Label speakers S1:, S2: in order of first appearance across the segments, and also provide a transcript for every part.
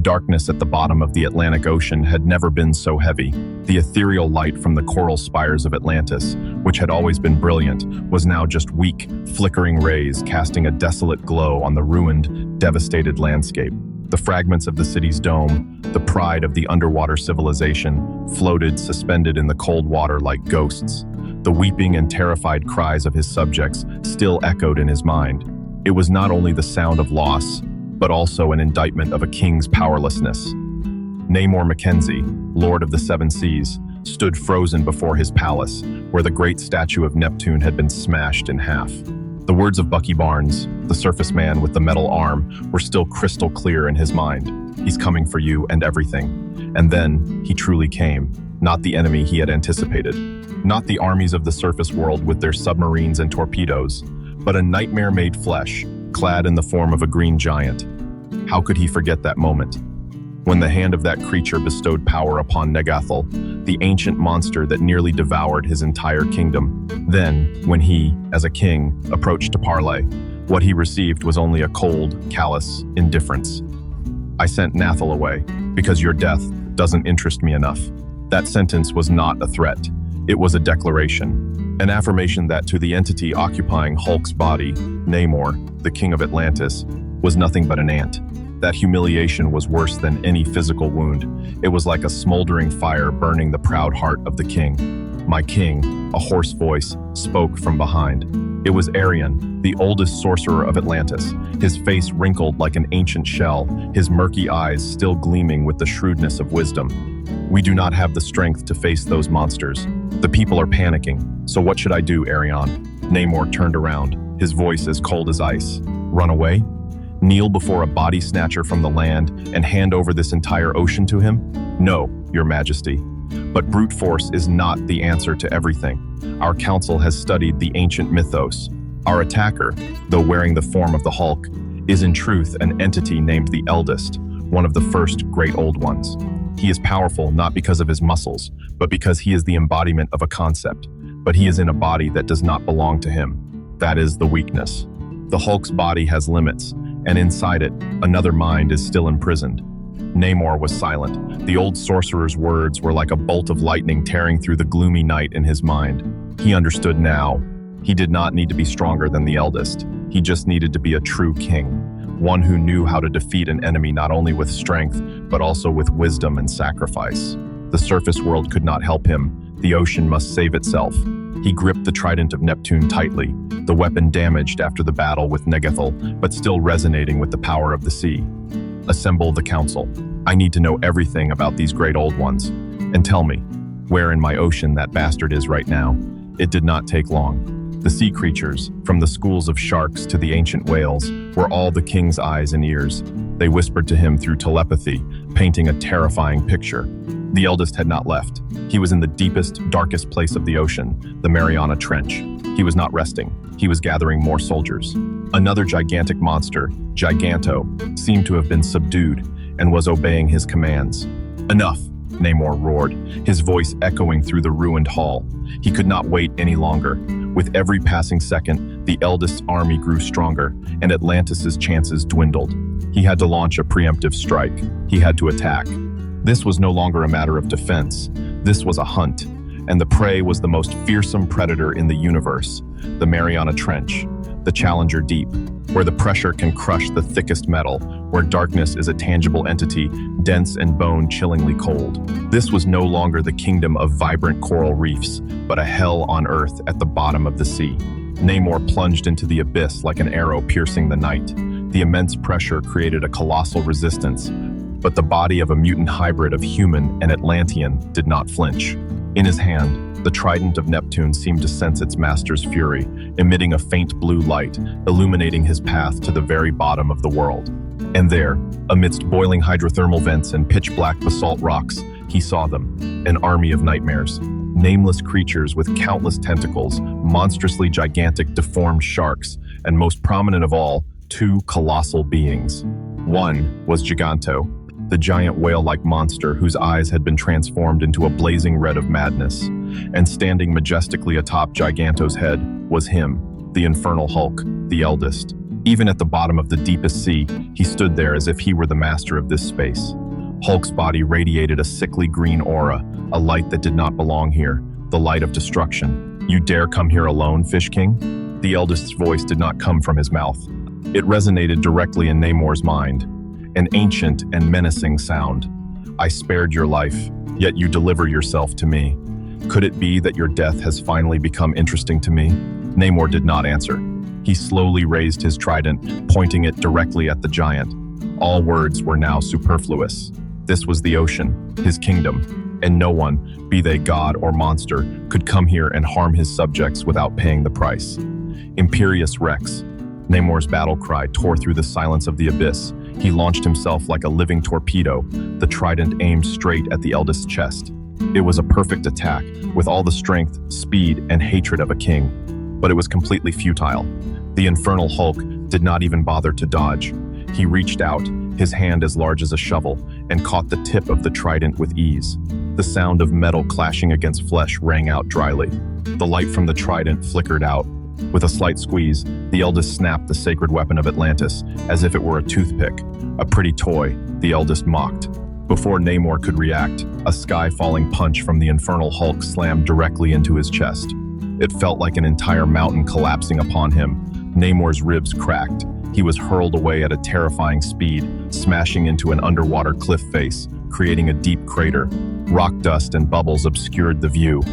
S1: darkness at the bottom of the Atlantic Ocean had never been so heavy. The ethereal light from the coral spires of Atlantis, which had always been brilliant, was now just weak, flickering rays casting a desolate glow on the ruined, devastated landscape. The fragments of the city's dome, the pride of the underwater civilization, floated suspended in the cold water like ghosts. The weeping and terrified cries of his subjects still echoed in his mind. It was not only the sound of loss, but also an indictment of a king's powerlessness. Namor Mackenzie, Lord of the Seven Seas, stood frozen before his palace, where the great statue of Neptune had been smashed in half. The words of Bucky Barnes, the surface man with the metal arm, were still crystal clear in his mind. He's coming for you and everything. And then he truly came, not the enemy he had anticipated, not the armies of the surface world with their submarines and torpedoes, but a nightmare made flesh, clad in the form of a green giant. How could he forget that moment? When the hand of that creature bestowed power upon Negathel, the ancient monster that nearly devoured his entire kingdom. Then, when he, as a king, approached to parley, what he received was only a cold, callous indifference. I sent Nathal away, because your death doesn't interest me enough. That sentence was not a threat. It was a declaration. An affirmation that to the entity occupying Hulk's body, Namor, the king of Atlantis, was nothing but an ant. That humiliation was worse than any physical wound. It was like a smoldering fire burning the proud heart of the king. My king, a hoarse voice, spoke from behind. It was Arion, the oldest sorcerer of Atlantis, his face wrinkled like an ancient shell, his murky eyes still gleaming with the shrewdness of wisdom. We do not have the strength to face those monsters. The people are panicking. So what should I do, Arion? Namor turned around, his voice as cold as ice. Run away? Kneel before a body snatcher from the land and hand over this entire ocean to him? No, your majesty. But brute force is not the answer to everything. Our council has studied the ancient mythos. Our attacker, though wearing the form of the Hulk, is in truth an entity named the Eldest, one of the first great old ones. He is powerful not because of his muscles, but because he is the embodiment of a concept. But he is in a body that does not belong to him. That is the weakness. The Hulk's body has limits, and inside it, another mind is still imprisoned. Namor was silent. The old sorcerer's words were like a bolt of lightning tearing through the gloomy night in his mind. He understood now. He did not need to be stronger than the Eldest. He just needed to be a true king, one who knew how to defeat an enemy not only with strength, but also with wisdom and sacrifice. The surface world could not help him. The ocean must save itself. He gripped the trident of Neptune tightly, the weapon damaged after the battle with Negathel, but still resonating with the power of the sea. Assemble the council. I need to know everything about these great old ones. And tell me, where in my ocean that bastard is right now. It did not take long. The sea creatures, from the schools of sharks to the ancient whales, were all the king's eyes and ears. They whispered to him through telepathy, painting a terrifying picture. The Eldest had not left. He was in the deepest, darkest place of the ocean, the Mariana Trench. He was not resting. He was gathering more soldiers. Another gigantic monster, Giganto, seemed to have been subdued and was obeying his commands. Enough, Namor roared, his voice echoing through the ruined hall. He could not wait any longer. With every passing second, the Eldest's army grew stronger, and Atlantis's chances dwindled. He had to launch a preemptive strike. He had to attack. This was no longer a matter of defense. This was a hunt, and the prey was the most fearsome predator in the universe, the Mariana Trench, the Challenger Deep, where the pressure can crush the thickest metal, where darkness is a tangible entity, dense and bone-chillingly cold. This was no longer the kingdom of vibrant coral reefs, but a hell on earth at the bottom of the sea. Namor plunged into the abyss like an arrow piercing the night. The immense pressure created a colossal resistance, but the body of a mutant hybrid of human and Atlantean did not flinch. In his hand, the trident of Neptune seemed to sense its master's fury, emitting a faint blue light, illuminating his path to the very bottom of the world. And there, amidst boiling hydrothermal vents and pitch-black basalt rocks, he saw them, an army of nightmares. Nameless creatures with countless tentacles, monstrously gigantic deformed sharks, and most prominent of all, two colossal beings. One was Giganto, the giant whale-like monster whose eyes had been transformed into a blazing red of madness. And standing majestically atop Giganto's head was him, the Infernal Hulk, the Eldest. Even at the bottom of the deepest sea, he stood there as if he were the master of this space. Hulk's body radiated a sickly green aura, a light that did not belong here, the light of destruction. "You dare come here alone, Fish King?" The eldest's voice did not come from his mouth. It resonated directly in Namor's mind, an ancient and menacing sound. "I spared your life, yet you deliver yourself to me. Could it be that your death has finally become interesting to me?" Namor did not answer. He slowly raised his trident, pointing it directly at the giant. All words were now superfluous. This was the ocean, his kingdom, and no one, be they god or monster, could come here and harm his subjects without paying the price. Imperious Rex. Namor's battle cry tore through the silence of the abyss. He launched himself like a living torpedo, the trident aimed straight at the eldest's chest. It was a perfect attack, with all the strength, speed, and hatred of a king. But it was completely futile. The Infernal Hulk did not even bother to dodge. He reached out, his hand as large as a shovel, and caught the tip of the trident with ease. The sound of metal clashing against flesh rang out dryly. The light from the trident flickered out. With a slight squeeze, the eldest snapped the sacred weapon of Atlantis, as if it were a toothpick. "A pretty toy," the eldest mocked. Before Namor could react, a sky-falling punch from the Infernal Hulk slammed directly into his chest. It felt like an entire mountain collapsing upon him. Namor's ribs cracked. He was hurled away at a terrifying speed, smashing into an underwater cliff face, creating a deep crater. Rock dust and bubbles obscured the view.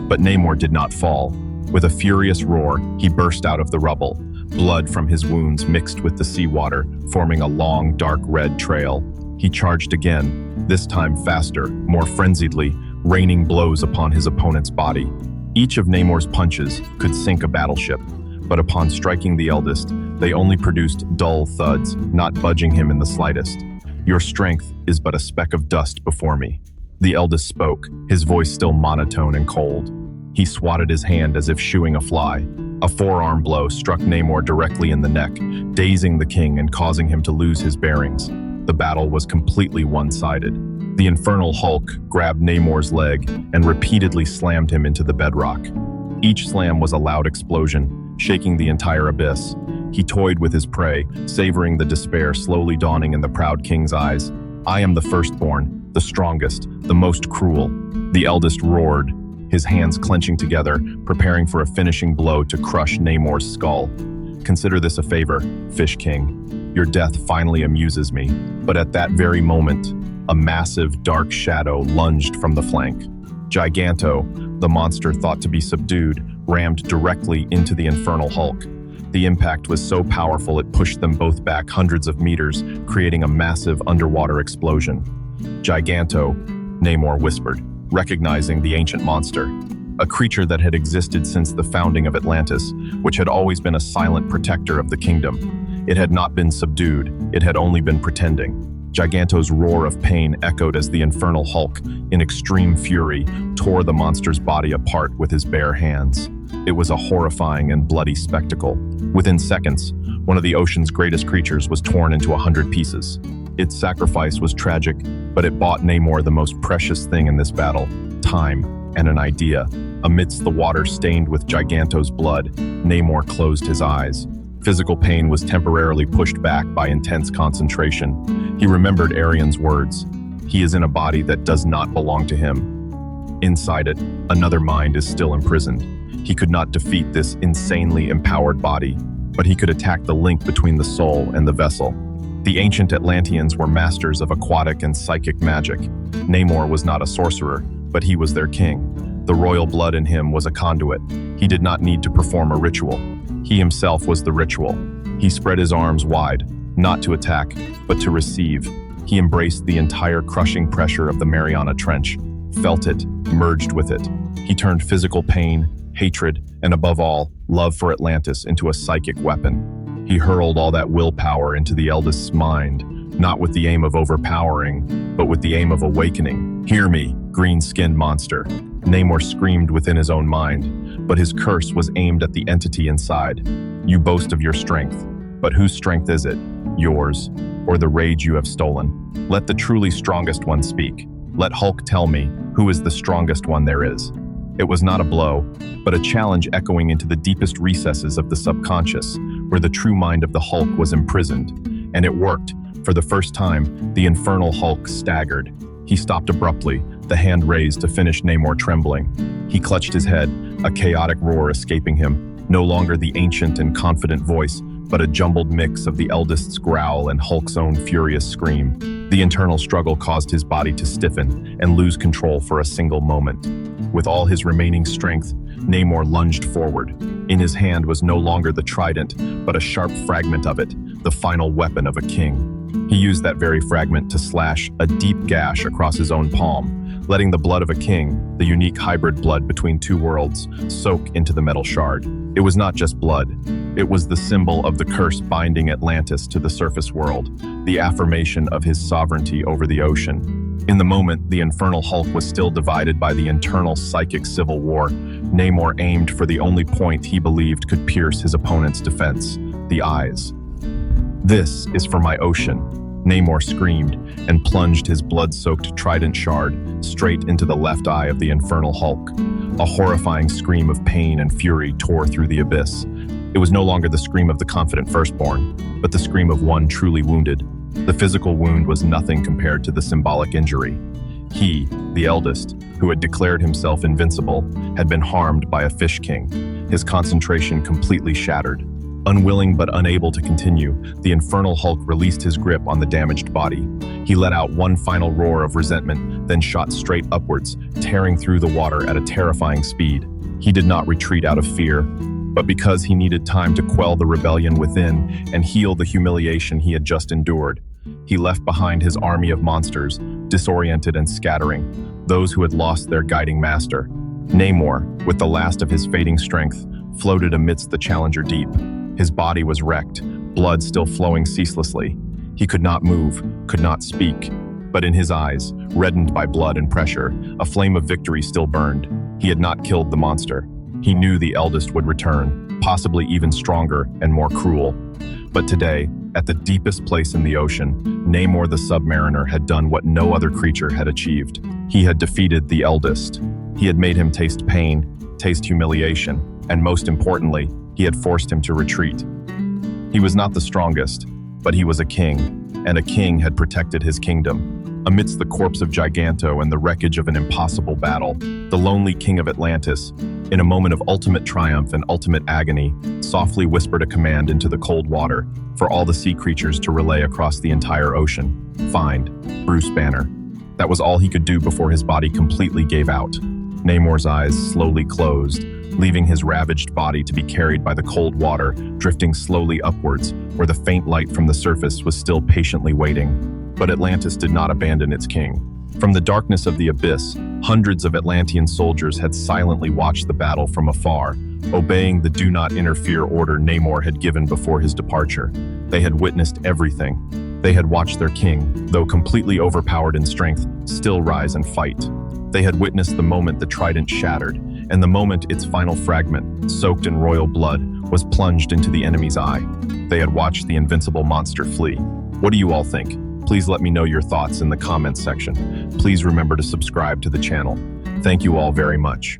S1: But Namor did not fall. With a furious roar, he burst out of the rubble. Blood from his wounds mixed with the seawater, forming a long, dark red trail. He charged again, this time faster, more frenziedly, raining blows upon his opponent's body. Each of Namor's punches could sink a battleship, but upon striking the eldest, they only produced dull thuds, not budging him in the slightest. "Your strength is but a speck of dust before me." The eldest spoke, his voice still monotone and cold. He swatted his hand as if shooing a fly. A forearm blow struck Namor directly in the neck, dazing the king and causing him to lose his bearings. The battle was completely one-sided. The Infernal Hulk grabbed Namor's leg and repeatedly slammed him into the bedrock. Each slam was a loud explosion, shaking the entire abyss. He toyed with his prey, savoring the despair slowly dawning in the proud king's eyes. "I am the firstborn, the strongest, the most cruel." The eldest roared, his hands clenching together, preparing for a finishing blow to crush Namor's skull. "Consider this a favor, Fish King. Your death finally amuses me." But at that very moment, a massive, dark shadow lunged from the flank. Giganto, the monster thought to be subdued, rammed directly into the Infernal Hulk. The impact was so powerful it pushed them both back hundreds of meters, creating a massive underwater explosion. "Giganto," Namor whispered, recognizing the ancient monster. A creature that had existed since the founding of Atlantis, which had always been a silent protector of the kingdom. It had not been subdued, it had only been pretending. Giganto's roar of pain echoed as the Infernal Hulk, in extreme fury, tore the monster's body apart with his bare hands. It was a horrifying and bloody spectacle. Within seconds, one of the ocean's greatest creatures was torn into 100 pieces. Its sacrifice was tragic, but it bought Namor the most precious thing in this battle: time and an idea. Amidst the water stained with Giganto's blood, Namor closed his eyes. Physical pain was temporarily pushed back by intense concentration. He remembered Arian's words. He is in a body that does not belong to him. Inside it, another mind is still imprisoned. He could not defeat this insanely empowered body, but he could attack the link between the soul and the vessel. The ancient Atlanteans were masters of aquatic and psychic magic. Namor was not a sorcerer, but he was their king. The royal blood in him was a conduit. He did not need to perform a ritual. He himself was the ritual. He spread his arms wide, not to attack, but to receive. He embraced the entire crushing pressure of the Mariana Trench, felt it, merged with it. He turned physical pain, hatred, and above all, love for Atlantis into a psychic weapon. He hurled all that willpower into the eldest's mind, not with the aim of overpowering, but with the aim of awakening. "Hear me, green-skinned monster," Namor screamed within his own mind, but his curse was aimed at the entity inside. "You boast of your strength, but whose strength is it? Yours, or the rage you have stolen? Let the truly strongest one speak. Let Hulk tell me who is the strongest one there is." It was not a blow, but a challenge echoing into the deepest recesses of the subconscious, where the true mind of the Hulk was imprisoned. And it worked. For the first time, the Infernal Hulk staggered. He stopped abruptly, the hand raised to finish Namor trembling. He clutched his head, a chaotic roar escaping him, no longer the ancient and confident voice, but a jumbled mix of the eldest's growl and Hulk's own furious scream. The internal struggle caused his body to stiffen and lose control for a single moment. With all his remaining strength, Namor lunged forward. In his hand was no longer the trident, but a sharp fragment of it, the final weapon of a king. He used that very fragment to slash a deep gash across his own palm, letting the blood of a king, the unique hybrid blood between two worlds, soak into the metal shard. It was not just blood. It was the symbol of the curse binding Atlantis to the surface world, the affirmation of his sovereignty over the ocean. In the moment, the Infernal Hulk was still divided by the internal psychic civil war. Namor aimed for the only point he believed could pierce his opponent's defense, the eyes. "This is for my ocean," Namor screamed and plunged his blood-soaked trident shard straight into the left eye of the Infernal Hulk. A horrifying scream of pain and fury tore through the abyss. It was no longer the scream of the confident firstborn, but the scream of one truly wounded. The physical wound was nothing compared to the symbolic injury. He, the eldest, who had declared himself invincible, had been harmed by a fish king, his concentration completely shattered. Unwilling but unable to continue, the Infernal Hulk released his grip on the damaged body. He let out one final roar of resentment, then shot straight upwards, tearing through the water at a terrifying speed. He did not retreat out of fear, but because he needed time to quell the rebellion within and heal the humiliation he had just endured. He left behind his army of monsters, disoriented and scattering, those who had lost their guiding master. Namor, with the last of his fading strength, floated amidst the Challenger deep. His body was wrecked, blood still flowing ceaselessly. He could not move, could not speak, but in his eyes, reddened by blood and pressure, a flame of victory still burned. He had not killed the monster. He knew the eldest would return, possibly even stronger and more cruel. But today, at the deepest place in the ocean, Namor the Submariner had done what no other creature had achieved. He had defeated the eldest. He had made him taste pain, taste humiliation, and most importantly, he had forced him to retreat. He was not the strongest, but he was a king, and a king had protected his kingdom. Amidst the corpse of Giganto and the wreckage of an impossible battle, the lonely king of Atlantis, in a moment of ultimate triumph and ultimate agony, softly whispered a command into the cold water for all the sea creatures to relay across the entire ocean. "Find Bruce Banner." That was all he could do before his body completely gave out. Namor's eyes slowly closed, leaving his ravaged body to be carried by the cold water, drifting slowly upwards, where the faint light from the surface was still patiently waiting. But Atlantis did not abandon its king. From the darkness of the abyss, hundreds of Atlantean soldiers had silently watched the battle from afar, obeying the "do not interfere" order Namor had given before his departure. They had witnessed everything. They had watched their king, though completely overpowered in strength, still rise and fight. They had witnessed the moment the trident shattered, and the moment its final fragment, soaked in royal blood, was plunged into the enemy's eye. They had watched the invincible monster flee. What do you all think? Please let me know your thoughts in the comments section. Please remember to subscribe to the channel. Thank you all very much.